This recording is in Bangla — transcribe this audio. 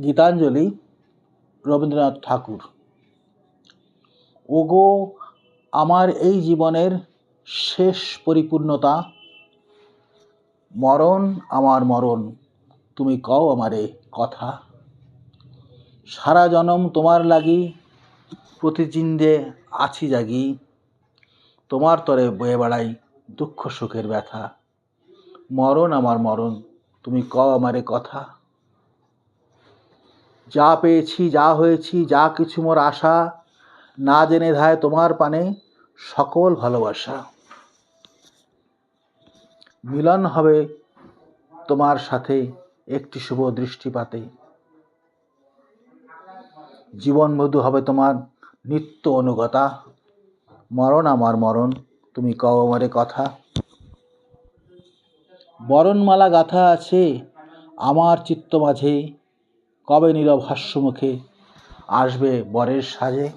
গীতাঞ্জলি, রবীন্দ্রনাথ ঠাকুর। ওগো আমার এই জীবনের শেষ পরিপূর্ণতা, মরণ আমার মরণ, তুমি কও আমারে কথা। সারা জনম তোমার লাগি প্রতিচিন্দে আছি জাগি, তোমার তরে বয়ে বেড়াই দুঃখ সুখের ব্যথা। মরণ আমার মরণ, তুমি কও আমারে কথা। যা পেয়েছি, যা হয়েছি, যা কিছু মোর আশা, না জেনে ধায় তোমার পানে সকল ভালোবাসা। মিলন হবে তোমার সাথে একটি শুভ দৃষ্টিপাতে, জীবন মধু হবে তোমার নিত্য অনুগতা। মরণ আমার মরণ, তুমি কও আমারে কথা। বরণমালা গাথা আছে আমার চিত্ত মাঝে, কবে নীরব হাস্যমুখে আসবে বরের সাজে।